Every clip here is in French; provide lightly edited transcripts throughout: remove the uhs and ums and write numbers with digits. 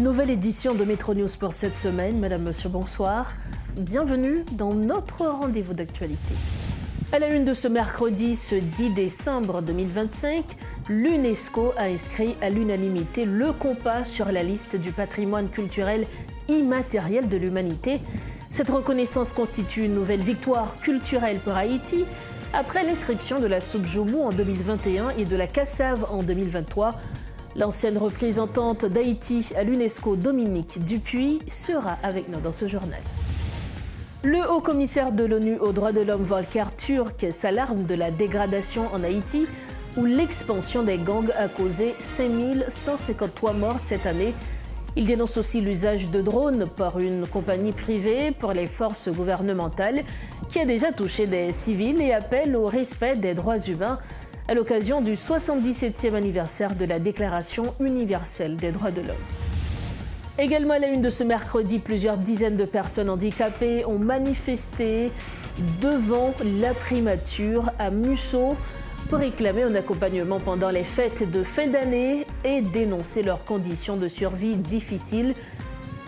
Nouvelle édition de Métro News pour cette semaine. Madame, monsieur, bonsoir. Bienvenue dans notre rendez-vous d'actualité. À la une de ce mercredi, ce 10 décembre 2025, l'UNESCO a inscrit à l'unanimité le compas sur la liste du patrimoine culturel immatériel de l'humanité. Cette reconnaissance constitue une nouvelle victoire culturelle pour Haïti après l'inscription de la soupe Joumou en 2021 et de la cassave en 2023. L'ancienne représentante d'Haïti à l'UNESCO, Dominique Dupuy, sera avec nous dans ce journal. Le haut-commissaire de l'ONU aux droits de l'homme, Volker Turk, s'alarme de la dégradation en Haïti, où l'expansion des gangs a causé 5153 morts cette année. Il dénonce aussi l'usage de drones par une compagnie privée pour les forces gouvernementales, qui a déjà touché des civils, et appelle au respect des droits humains à l'occasion du 77e anniversaire de la Déclaration universelle des droits de l'homme. Également à la une de ce mercredi, plusieurs dizaines de personnes handicapées ont manifesté devant la primature à Musso pour réclamer un accompagnement pendant les fêtes de fin d'année et dénoncer leurs conditions de survie difficiles.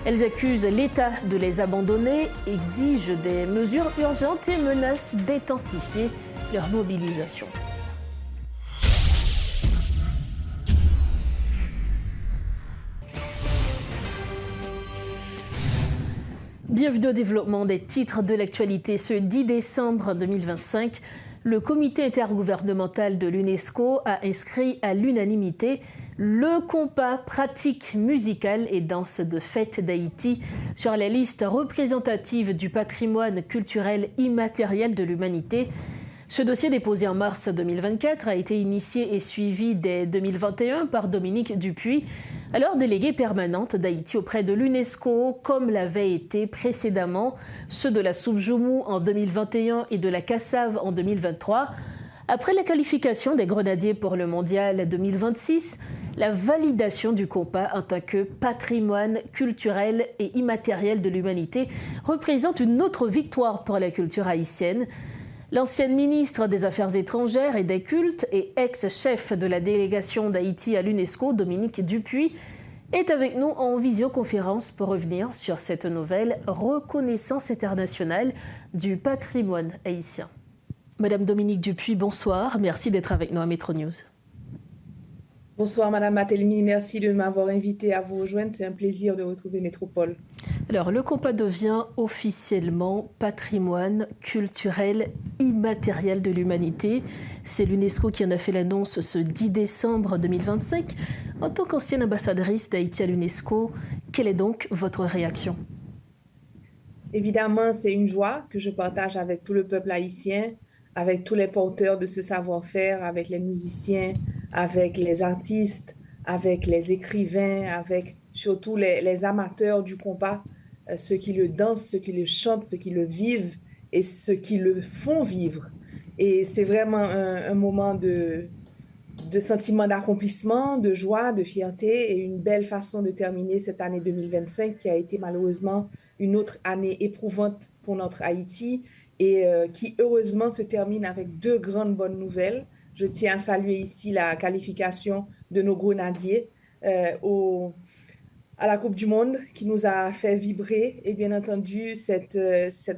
Elles accusent l'État de les abandonner, exigent des mesures urgentes et menacent d'intensifier leur mobilisation. Bienvenue au développement des titres de l'actualité. Ce 10 décembre 2025, le comité intergouvernemental de l'UNESCO a inscrit à l'unanimité le compas pratique musicale et danse de fête d'Haïti sur la liste représentative du patrimoine culturel immatériel de l'humanité. Ce dossier déposé en mars 2024 a été initié et suivi dès 2021 par Dominique Dupuy, alors déléguée permanente d'Haïti auprès de l'UNESCO, comme l'avaient été précédemment ceux de la soupe Joumou en 2021 et de la cassave en 2023. Après la qualification des Grenadiers pour le Mondial 2026, la validation du compas en tant que patrimoine culturel et immatériel de l'humanité représente une autre victoire pour la culture haïtienne. L'ancienne ministre des Affaires étrangères et des cultes et ex-chef de la délégation d'Haïti à l'UNESCO, Dominique Dupuy, est avec nous en visioconférence pour revenir sur cette nouvelle reconnaissance internationale du patrimoine haïtien. Madame Dominique Dupuy, bonsoir. Merci d'être avec nous à Métro News. Bonsoir Madame Matelmi, merci de m'avoir invité à vous rejoindre. C'est un plaisir de retrouver Métropole. Alors, le compas devient officiellement patrimoine culturel immatériel de l'humanité. C'est l'UNESCO qui en a fait l'annonce ce 10 décembre 2025. En tant qu'ancienne ambassadrice d'Haïti à l'UNESCO, quelle est donc votre réaction? Évidemment, c'est une joie que je partage avec tout le peuple haïtien, avec tous les porteurs de ce savoir-faire, avec les musiciens, avec les artistes, avec les écrivains, avec surtout les amateurs du compas, ceux qui le dansent, ceux qui le chantent, ceux qui le vivent et ceux qui le font vivre. Et c'est vraiment un moment de sentiment d'accomplissement, de joie, de fierté et une belle façon de terminer cette année 2025 qui a été malheureusement une autre année éprouvante pour notre Haïti et qui heureusement se termine avec deux grandes bonnes nouvelles. Je tiens à saluer ici la qualification de nos Grenadiers à la Coupe du Monde qui nous a fait vibrer et bien entendu cette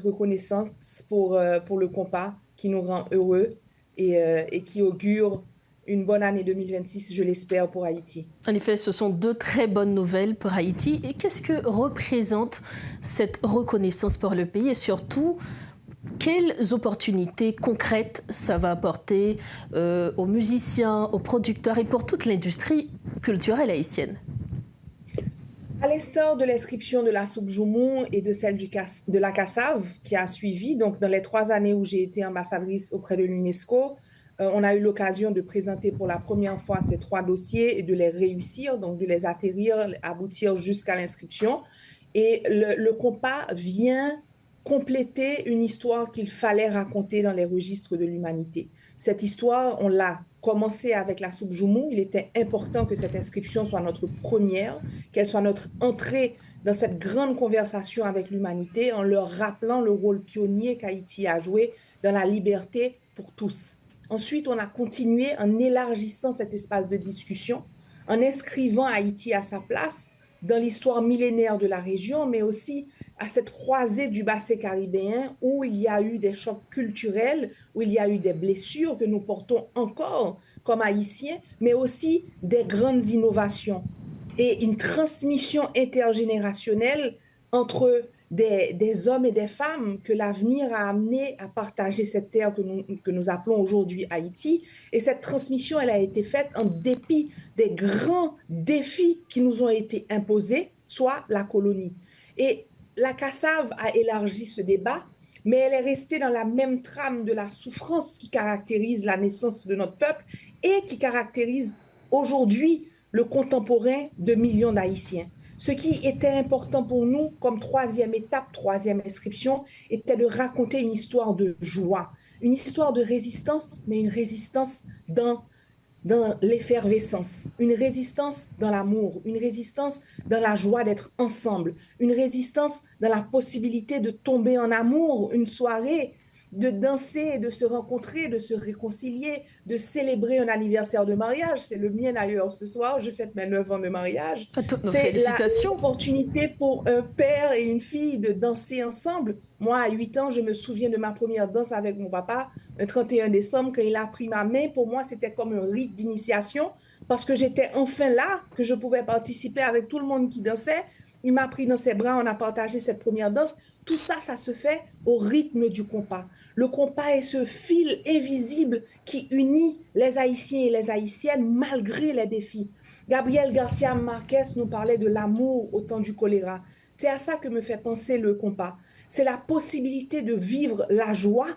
reconnaissance pour le compas qui nous rend heureux et qui augure une bonne année 2026, je l'espère, pour Haïti. En effet, ce sont deux très bonnes nouvelles pour Haïti. Et qu'est-ce que représente cette reconnaissance pour le pays et surtout, quelles opportunités concrètes ça va apporter aux musiciens, aux producteurs et pour toute l'industrie culturelle haïtienne? À l'instar de l'inscription de la soupe Joumou et de celle de la cassave qui a suivi, donc dans les 3 années où j'ai été ambassadrice auprès de l'UNESCO, on a eu l'occasion de présenter pour la première fois ces 3 dossiers et de les réussir, donc de les aboutir jusqu'à l'inscription. Et le compas vient compléter une histoire qu'il fallait raconter dans les registres de l'humanité. Cette histoire, on l'a commencé avec la soupe Joumou. Il était important que cette inscription soit notre première, qu'elle soit notre entrée dans cette grande conversation avec l'humanité en leur rappelant le rôle pionnier qu'Haïti a joué dans la liberté pour tous. Ensuite, on a continué en élargissant cet espace de discussion, en inscrivant Haïti à sa place dans l'histoire millénaire de la région, mais aussi à cette croisée du bassin caribéen où il y a eu des chocs culturels, où il y a eu des blessures que nous portons encore comme Haïtiens, mais aussi des grandes innovations et une transmission intergénérationnelle entre des hommes et des femmes que l'avenir a amené à partager cette terre que nous appelons aujourd'hui Haïti. Et cette transmission, elle a été faite en dépit des grands défis qui nous ont été imposés, soit la colonie. Et la CASSAV a élargi ce débat, mais elle est restée dans la même trame de la souffrance qui caractérise la naissance de notre peuple et qui caractérise aujourd'hui le contemporain de millions d'Haïtiens. Ce qui était important pour nous comme troisième étape, troisième inscription, était de raconter une histoire de joie, une histoire de résistance, mais une résistance dans l'effervescence, une résistance dans l'amour, une résistance dans la joie d'être ensemble, une résistance dans la possibilité de tomber en amour une soirée, de danser, de se rencontrer, de se réconcilier, de célébrer un anniversaire de mariage. C'est le mien d'ailleurs ce soir, je fête mes 9 ans de mariage. C'est l'opportunité pour un père et une fille de danser ensemble. Moi, à 8 ans, je me souviens de ma première danse avec mon papa, le 31 décembre, quand il a pris ma main. Pour moi, c'était comme un rite d'initiation parce que j'étais enfin là, que je pouvais participer avec tout le monde qui dansait. Il m'a pris dans ses bras, on a partagé cette première danse. Tout ça, ça se fait au rythme du compas. Le compas est ce fil invisible qui unit les Haïtiens et les Haïtiennes malgré les défis. Gabriel Garcia Marquez nous parlait de l'amour au temps du choléra. C'est à ça que me fait penser le compas. C'est la possibilité de vivre la joie,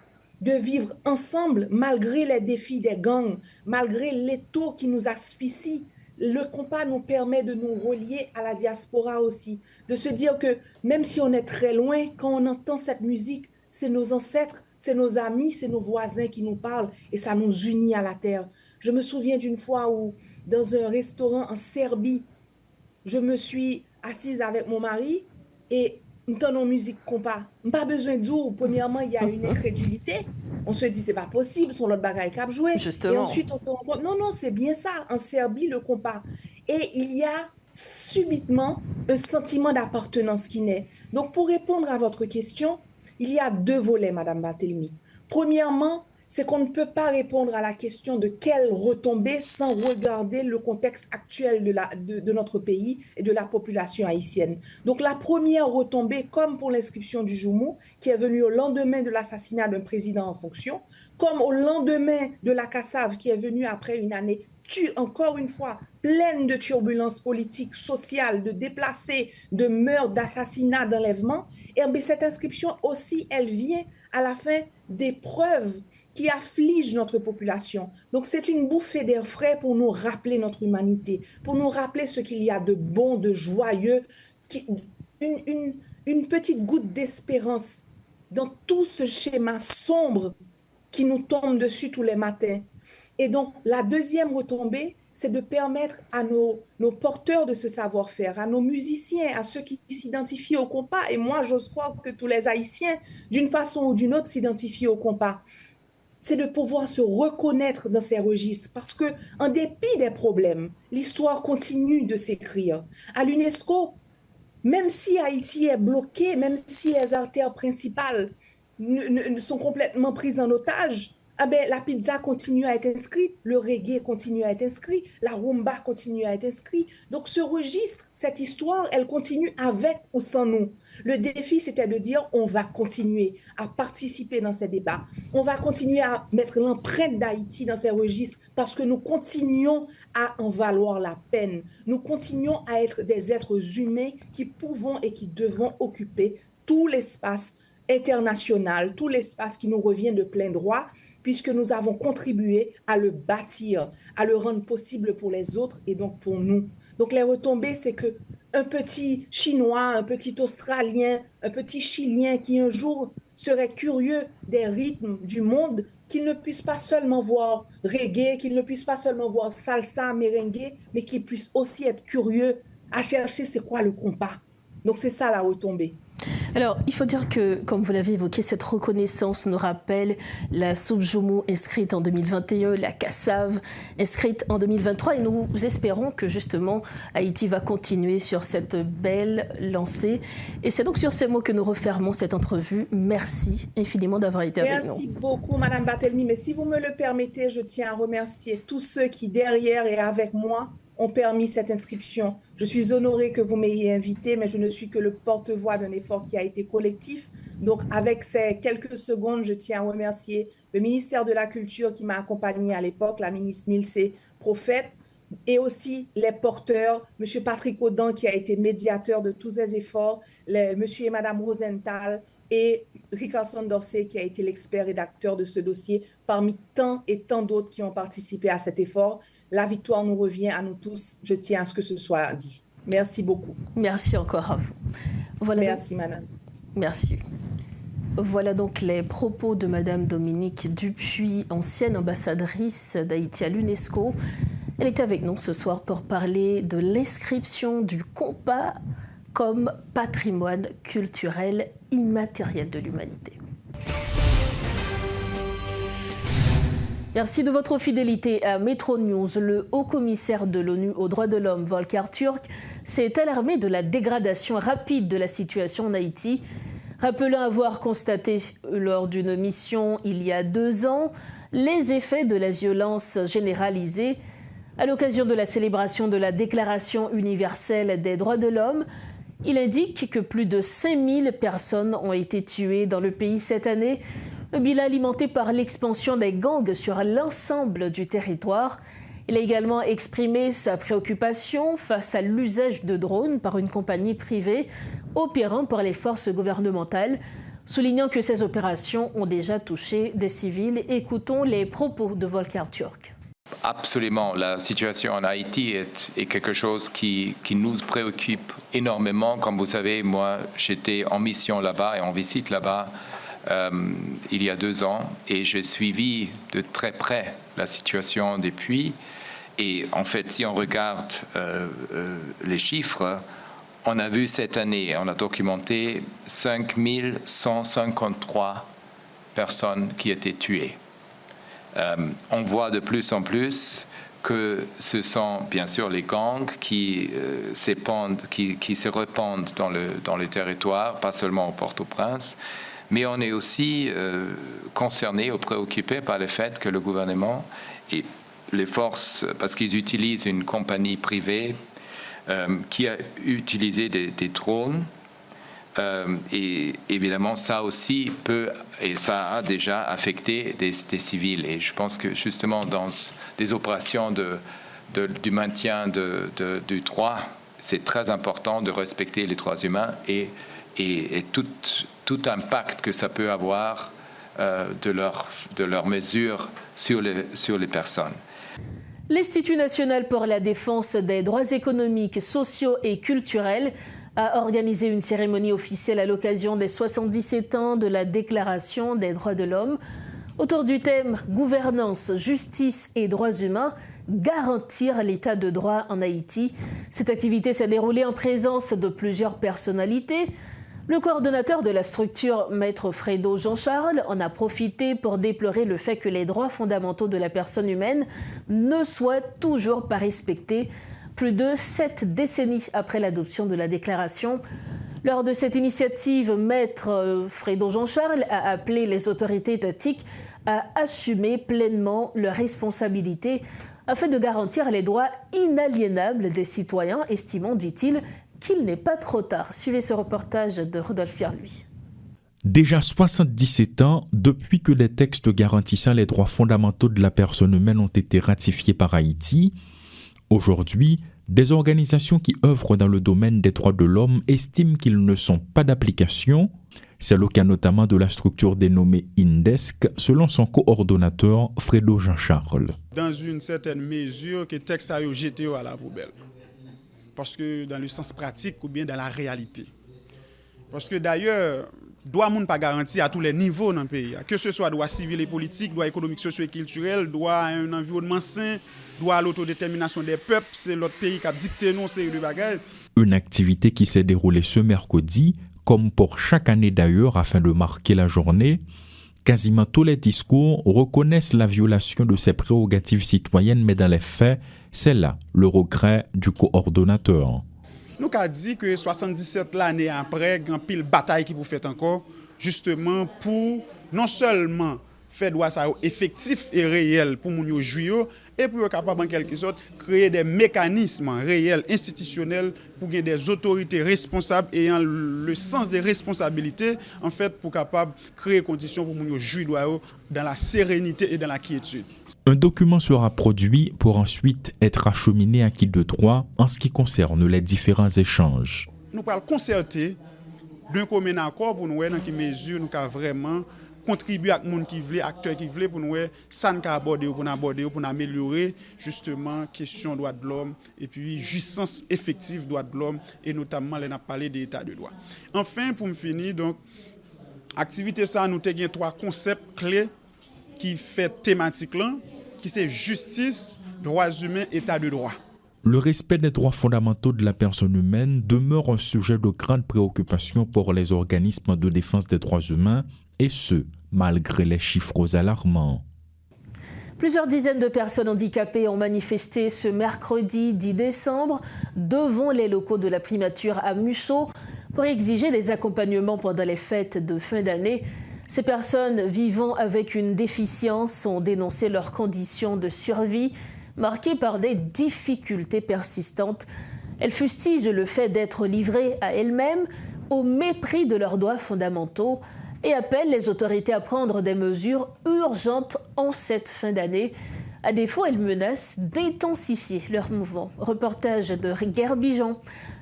de vivre ensemble malgré les défis des gangs, malgré l'étau qui nous asphyxie. Le compas nous permet de nous relier à la diaspora aussi, de se dire que même si on est très loin, quand on entend cette musique, c'est nos ancêtres, c'est nos amis, c'est nos voisins qui nous parlent et ça nous unit à la terre. Je me souviens d'une fois où, dans un restaurant en Serbie, je me suis assise avec mon mari et nous entendons musique compas. Pas besoin de dire, premièrement, il y a une incrédulité. On se dit, c'est pas possible, son l'autre bagaille cap jouer. Justement. Et ensuite, on se rend compte, non, non, c'est bien ça, en Serbie, le compas. Et il y a subitement un sentiment d'appartenance qui naît. Donc, pour répondre à votre question, il y a deux volets, Madame Barthélemy. Premièrement, c'est qu'on ne peut pas répondre à la question de quelle retombée sans regarder le contexte actuel de notre pays et de la population haïtienne. Donc la première retombée, comme pour l'inscription du Joumou, qui est venue au lendemain de l'assassinat d'un président en fonction, comme au lendemain de la CASSAV, qui est venue après une année encore une fois, pleine de turbulences politiques, sociales, de déplacés, de meurtres, d'assassinats, d'enlèvements, et bien cette inscription aussi, elle vient à la fin d'épreuves qui affligent notre population. Donc c'est une bouffée d'air frais pour nous rappeler notre humanité, pour nous rappeler ce qu'il y a de bon, de joyeux, une petite goutte d'espérance dans tout ce schéma sombre qui nous tombe dessus tous les matins. Et donc, la deuxième retombée, c'est de permettre à nos porteurs de ce savoir-faire, à nos musiciens, à ceux qui s'identifient au compas. Et moi, j'ose croire que tous les Haïtiens, d'une façon ou d'une autre, s'identifient au compas. C'est de pouvoir se reconnaître dans ces registres. Parce qu'en dépit des problèmes, l'histoire continue de s'écrire. À l'UNESCO, même si Haïti est bloqué, même si les artères principales sont complètement prises en otage, ah ben, la pizza continue à être inscrite, le reggae continue à être inscrit, la rumba continue à être inscrite. Donc ce registre, cette histoire, elle continue avec ou sans nous. Le défi, c'était de dire, on va continuer à participer dans ces débats. On va continuer à mettre l'empreinte d'Haïti dans ces registres parce que nous continuons à en valoir la peine. Nous continuons à être des êtres humains qui pouvons et qui devons occuper tout l'espace international, tout l'espace qui nous revient de plein droit, puisque nous avons contribué à le bâtir, à le rendre possible pour les autres et donc pour nous. Donc les retombées, c'est qu'un petit Chinois, un petit Australien, un petit Chilien qui un jour serait curieux des rythmes du monde, qu'il ne puisse pas seulement voir reggae, qu'il ne puisse pas seulement voir salsa, merengue, mais qu'il puisse aussi être curieux à chercher c'est quoi le compas. Donc c'est ça la retombée. Alors, il faut dire que, comme vous l'avez évoqué, cette reconnaissance nous rappelle la soupe Joumou inscrite en 2021, la Cassave inscrite en 2023, et nous espérons que justement Haïti va continuer sur cette belle lancée. Et c'est donc sur ces mots que nous refermons cette entrevue. Merci infiniment d'avoir été avec nous. Merci beaucoup, Madame Barthelemy. Mais si vous me le permettez, je tiens à remercier tous ceux qui, derrière et avec moi, ont permis cette inscription. Je suis honorée que vous m'ayez invitée, mais je ne suis que le porte-voix d'un effort qui a été collectif. Donc, avec ces quelques secondes, je tiens à remercier le ministère de la Culture qui m'a accompagnée à l'époque, la ministre Milcé Prophète, et aussi les porteurs, M. Patrick Audan qui a été médiateur de tous ces efforts, M. et Mme Rosenthal et Ricardson Dorsey qui a été l'expert rédacteur de ce dossier, parmi tant et tant d'autres qui ont participé à cet effort. La victoire nous revient à nous tous. Je tiens à ce que ce soit dit. Merci beaucoup. Merci encore à vous. Voilà. Merci, madame. Merci. Voilà donc les propos de Madame Dominique Dupuis, ancienne ambassadrice d'Haïti à l'UNESCO. Elle est avec nous ce soir pour parler de l'inscription du compas comme patrimoine culturel immatériel de l'humanité. Merci de votre fidélité à Metro News. Le haut-commissaire de l'ONU aux droits de l'homme, Volker Türk, s'est alarmé de la dégradation rapide de la situation en Haïti, rappelant avoir constaté lors d'une mission il y a 2 ans les effets de la violence généralisée. À l'occasion de la célébration de la Déclaration universelle des droits de l'homme, il indique que plus de 5000 personnes ont été tuées dans le pays cette année, un bilan alimenté par l'expansion des gangs sur l'ensemble du territoire. Il a également exprimé sa préoccupation face à l'usage de drones par une compagnie privée opérant pour les forces gouvernementales, soulignant que ces opérations ont déjà touché des civils. Écoutons les propos de Volker Türk. Absolument, la situation en Haïti est quelque chose qui nous préoccupe énormément. Comme vous savez, moi, j'étais en mission là-bas et en visite là-bas il y a 2 ans et j'ai suivi de très près la situation depuis. Et en fait, si on regarde les chiffres, on a vu cette année, on a documenté 5153 personnes qui étaient tuées. On voit de plus en plus que ce sont bien sûr les gangs qui se répandent dans le territoire, pas seulement au Port-au-Prince, mais on est aussi concerné ou préoccupé par le fait que le gouvernement et les forces, parce qu'ils utilisent une compagnie privée qui a utilisé des drones, et évidemment ça aussi peut, et ça a déjà affecté des civils. Et je pense que justement dans des opérations du maintien du droit, c'est très important de respecter les droits humains et tout impact que ça peut avoir de leurs mesures sur les personnes. L'Institut national pour la défense des droits économiques, sociaux et culturels a organisé une cérémonie officielle à l'occasion des 77 ans de la Déclaration des droits de l'homme. Autour du thème « Gouvernance, justice et droits humains », garantir l'état de droit en Haïti. Cette activité s'est déroulée en présence de plusieurs personnalités. Le coordonnateur de la structure, Maître Fredo Jean-Charles, en a profité pour déplorer le fait que les droits fondamentaux de la personne humaine ne soient toujours pas respectés, plus de 7 décennies après l'adoption de la déclaration. Lors de cette initiative, Maître Fredo Jean-Charles a appelé les autorités étatiques à assumer pleinement leurs responsabilités afin de garantir les droits inaliénables des citoyens, estimant, dit-il, qu'il n'est pas trop tard. Suivez ce reportage de Rodolphe Fierluis. Déjà 77 ans depuis que les textes garantissant les droits fondamentaux de la personne humaine ont été ratifiés par Haïti, aujourd'hui, des organisations qui œuvrent dans le domaine des droits de l'homme estiment qu'ils ne sont pas d'application. C'est le cas notamment de la structure dénommée INDESC, selon son coordonnateur Fredo Jean-Charles. Dans une certaine mesure, que les textes a été jetés à la poubelle. Parce que dans le sens pratique ou bien dans la réalité. Parce que d'ailleurs, droit monde pas garanti à tous les niveaux dans le pays. Que ce soit droit civil et politique, droit économique, socio et culturel, droit à un environnement sain, droit à l'autodétermination des peuples, c'est l'autre pays qui a dicté nos séries de bagages. Une activité qui s'est déroulée ce mercredi comme pour chaque année d'ailleurs afin de marquer la journée, quasiment tous les discours reconnaissent la violation de ces prérogatives citoyennes, mais dans les faits, c'est là le regret du coordonnateur. Nous avons dit que 77 l'année après, il y a pile bataille qui vous fait encore, justement pour non seulement faire droit ça effectif et réel pour nous jouir et pour être capable en quelque sorte créer des mécanismes réels institutionnels pour qu'il y ait des autorités responsables ayant le sens des responsabilités en fait pour capable créer conditions pour nous jouir dans la sérénité et dans la quiétude. Un document sera produit pour ensuite être acheminé à qui de droit en ce qui concerne les différents échanges. Nous allons concerter d'un commun accord pour nous voir dans quelle mesure nous avons vraiment contribuer à monde qui veut, acteurs qui veulent pour nous ça nous aborder pour améliorer justement question droits de l'homme et puis jouissance effective droits de l'homme et notamment on a parlé de l'état de droit. Enfin pour me finir donc activité ça nous avons trois concepts clés qui fait thématique là qui c'est justice, droits humains, état de droit. Le respect des droits fondamentaux de la personne humaine demeure un sujet de grande préoccupation pour les organismes de défense des droits humains, et ce, malgré les chiffres alarmants. Plusieurs dizaines de personnes handicapées ont manifesté ce mercredi 10 décembre devant les locaux de la primature à Musso pour exiger des accompagnements pendant les fêtes de fin d'année. Ces personnes vivant avec une déficience ont dénoncé leurs conditions de survie marquées par des difficultés persistantes. Elles fustigent le fait d'être livrées à elles-mêmes au mépris de leurs droits fondamentaux et appellent les autorités à prendre des mesures urgentes en cette fin d'année. À défaut, elles menacent d'intensifier leur mouvement. Reportage de Guerbigeon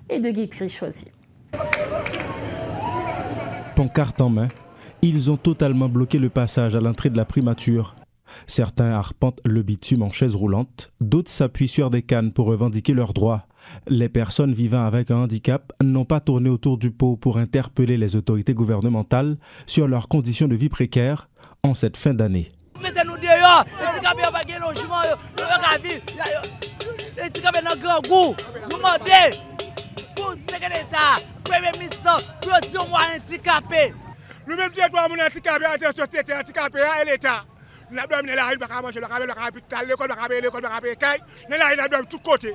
et de Guitry Choisier. Pancarte en main, ils ont totalement bloqué le passage à l'entrée de la primature. Certains arpentent le bitume en chaise roulante, d'autres s'appuient sur des cannes pour revendiquer leurs droits. Les personnes vivant avec un handicap n'ont pas tourné autour du pot pour interpeller les autorités gouvernementales sur leurs conditions de vie précaires en cette fin d'année. Mettez-nous dehors, les handicapés n'ont pas de logement, ils n'ont pas de vie. Les handicapés n'ont pas de goût. Nous demandons pour le secrétaire d'État, Premier ministre, pour dire moi handicapé. Nous-mêmes, nous sommes handicapés, la société handicapée et l'État. Nous avons amené la rue, nous avons mangé, nous avons l'hôpital, l'école, nous avons l'école, nous avons tout côté.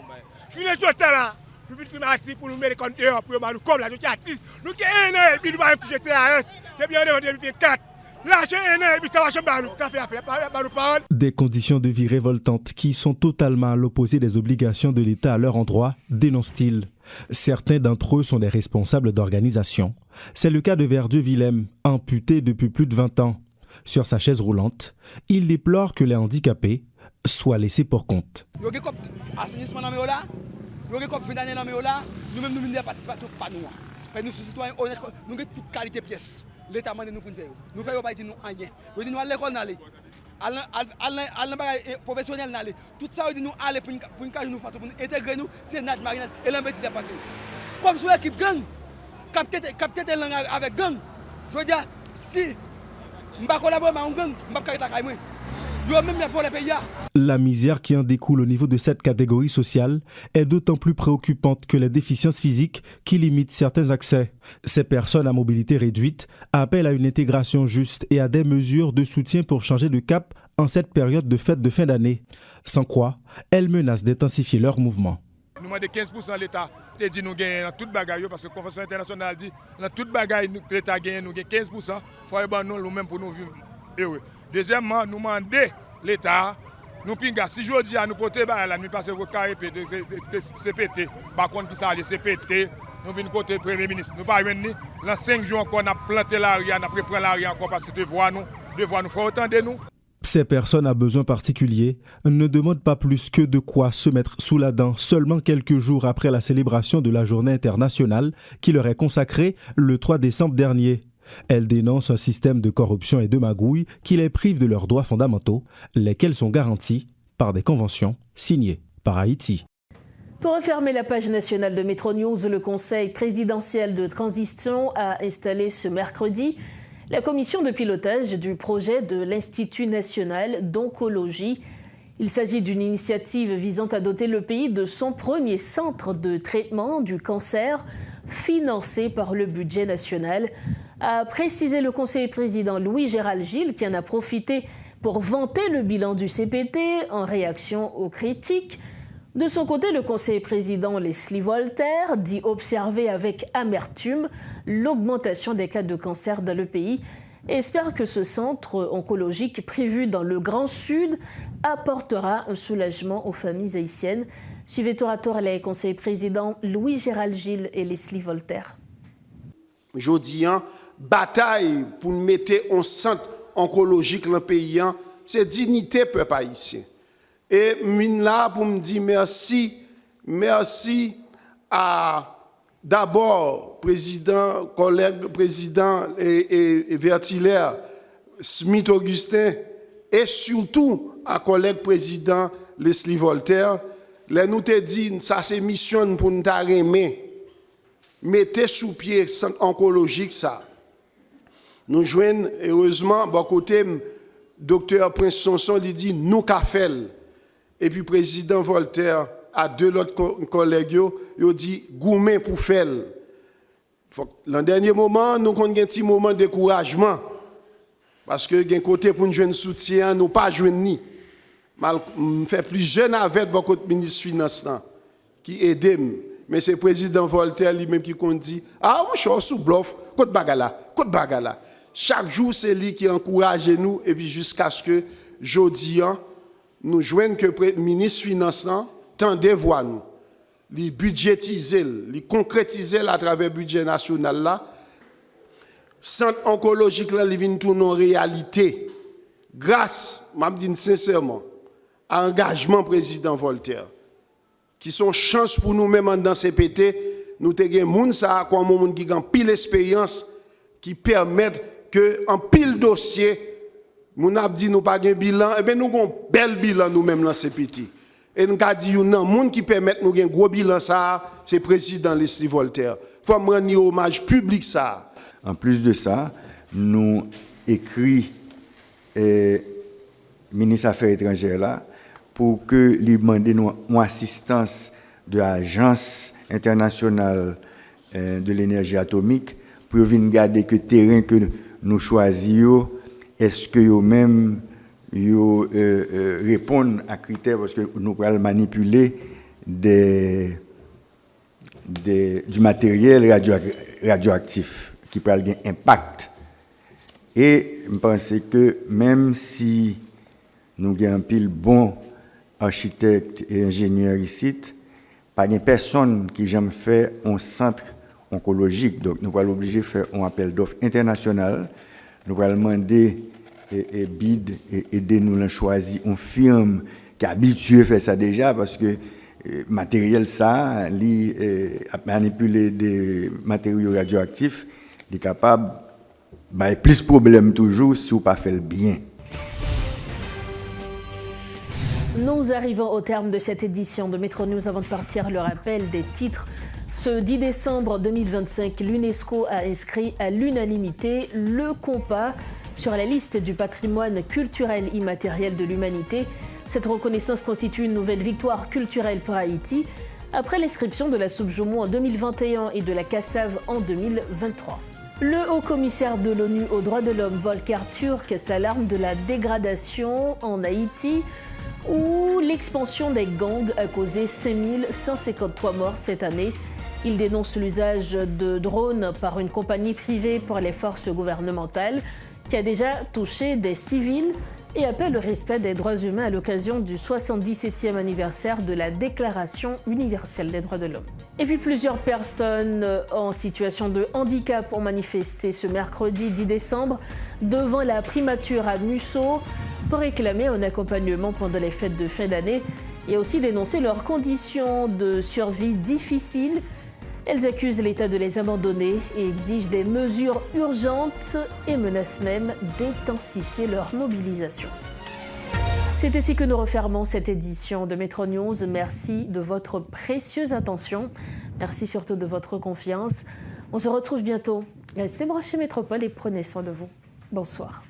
Fini ce là, nous venons faire pour nous mettre compte dehors, pour nous comme la nous artistes. Nous qui est né, puis nous allons toucher TAS. Depuis 2024. Là, j'ai un an, et puis ça fait affaire. Des conditions de vie révoltantes qui sont totalement à l'opposé des obligations de l'État à leur endroit, dénoncent-ils. Certains d'entre eux sont des responsables d'organisations. C'est le cas de Verdieu-Willem, amputé depuis plus de 20 ans. Sur sa chaise roulante, il déplore que les handicapés soient laissés pour compte. Nous avons assainissement dans le là, nous avons fin d'année dans le là, nous-mêmes nous avons des participations pas nous. Mais nous sommes citoyens honnêtes, nous avons toute qualité de pièces. L'État m'a dit nous pour faire. Nous faisons pas dire nous rien. Nous disons nous à l'école d'aller. À l'emballage professionnel d'aller. Tout ça nous dit nous aller pour nous faire pour intégrer nous, c'est notre marinade et l'investissement passé. Comme sur l'équipe gang, capter des langues avec gang. Je veux dire si je ne collabore pas avec un gang, je ne vais pas faire la misère qui en découle au niveau de cette catégorie sociale est d'autant plus préoccupante que les déficiences physiques qui limitent certains accès. Ces personnes à mobilité réduite appellent à une intégration juste et à des mesures de soutien pour changer de cap en cette période de fête de fin d'année. Sans quoi, elles menacent d'intensifier leur mouvement. Nous demandons 15% de l'État, te dit nous gagnons dans toute bagaille parce que la Convention internationale dit dans toute bagaille l'État gagne nous gagnons 15%, il faut que nous-mêmes pour nous vivre heureux. Deuxièmement, nous demandons l'État, nous pinga, si je dis à nous porter la nuit parce que le carré de CPT, par contre, qui ça, les CPT, nous venons côté Premier ministre. Nous ne pouvons pas venir, dans 5 jours encore, on a planté l'arrière, on a préparé l'arrière encore parce que devoir nous faut autant de nous. Ces personnes à besoins particuliers ne demandent pas plus que de quoi se mettre sous la dent seulement quelques jours après la célébration de la journée internationale qui leur est consacrée le 3 décembre dernier. Elles dénoncent un système de corruption et de magouille qui les prive de leurs droits fondamentaux, lesquels sont garantis par des conventions signées par Haïti. Pour refermer la page nationale de Métro News, le Conseil présidentiel de transition a installé ce mercredi la commission de pilotage du projet de l'Institut national d'oncologie. Il s'agit d'une initiative visant à doter le pays de son premier centre de traitement du cancer financés par le budget national, a précisé le conseiller président Louis-Gérald Gilles, qui en a profité pour vanter le bilan du CPT en réaction aux critiques. De son côté, le conseiller président Leslie Voltaire dit observer avec amertume l'augmentation des cas de cancer dans le pays et espère que ce centre oncologique prévu dans le Grand Sud apportera un soulagement aux familles haïtiennes. Suivez tour à tour les conseillers présidents Louis-Gérald Gilles et Leslie Voltaire. Jodi, bataille pour mettre un centre oncologique dans le pays, c'est dignité peuple haïtien. Et mine là pour me dire merci à d'abord collègue président et Vertilaire Smith Augustin et surtout à collègue président Leslie Voltaire. Là nous te dit ça c'est mission pour nous remettre. Mettez sous pied centre oncologique ça. Nous joignons heureusement bon côté docteur Prince Sonson lui dit nous qu'a fait. Et puis président Voltaire à deux autres collègues yo dit gourmet pour faire. L'an dernier moment nous avons un petit moment de découragement parce que gen côté pour nous joindre soutien nous pas joindre ni. Mal fait plus jeune avec beaucoup de ministre finance qui aide. Mais c'est le président Voltaire lui-même qui dit ah on suis sous bluff côte bagala. Chaque jour c'est lui qui encourage nous et puis jusqu'à ce que jodi nous joignent que le ministre finance tendez voix nous li budgétiser li concrétiser à travers le budget national là centre oncologique là li vinn tourner en réalité grâce m'a dit sincèrement à engagement président Voltaire qui sont chance pour nous-mêmes dans CPT, nous te gen moun sa comme moun qui gan pile expérience qui permettent que en pile dossier moun ap di nous pas gen bilan et ben nous gon bel bilan nous-mêmes dans CPT. Et nous ka di nan moun qui permettent nous gen gros bilan ça, c'est président Leslie Voltaire. Faut me rendre hommage public ça. En plus de ça, nous écrit ministre Affaires étrangères là pour que lui demander une assistance de l'Agence internationale de l'énergie atomique pour venir garder que le terrain que nous choisissons, est-ce que eux-mêmes répondent à critères parce que nous pouvons manipuler du matériel radioactif qui peut avoir un impact. Et je pense que même si nous avons un pile bon architecte et ingénieur ici, pas de personne qui jamais fait un centre oncologique. Donc, nous allons l'obliger de faire un appel d'offres international. Nous allons demander et BID et aider nous à choisir une firme qui est habituée à faire ça déjà parce que matériel ça, manipuler des matériaux radioactifs, il est capable de plus de problèmes toujours si on ne fait pas le bien. Nous arrivons au terme de cette édition de Métro News. Avant de partir, le rappel des titres. Ce 10 décembre 2025, l'UNESCO a inscrit à l'unanimité le compas sur la liste du patrimoine culturel immatériel de l'humanité. Cette reconnaissance constitue une nouvelle victoire culturelle pour Haïti après l'inscription de la soupe Joumou en 2021 et de la cassave en 2023. Le haut-commissaire de l'ONU aux droits de l'homme, Volker Turk, s'alarme de la dégradation en Haïti où l'expansion des gangs a causé 5153 morts cette année. Il dénonce l'usage de drones par une compagnie privée pour les forces gouvernementales qui a déjà touché des civils et appelle le respect des droits humains à l'occasion du 77e anniversaire de la Déclaration universelle des droits de l'homme. Et puis plusieurs personnes en situation de handicap ont manifesté ce mercredi 10 décembre devant la primature à Musso pour réclamer un accompagnement pendant les fêtes de fin d'année et aussi dénoncer leurs conditions de survie difficiles. Elles accusent l'État de les abandonner et exigent des mesures urgentes et menacent même d'intensifier leur mobilisation. C'est ainsi que nous refermons cette édition de Métro News. Merci de votre précieuse attention. Merci surtout de votre confiance. On se retrouve bientôt. Restez branchés Métropole et prenez soin de vous. Bonsoir.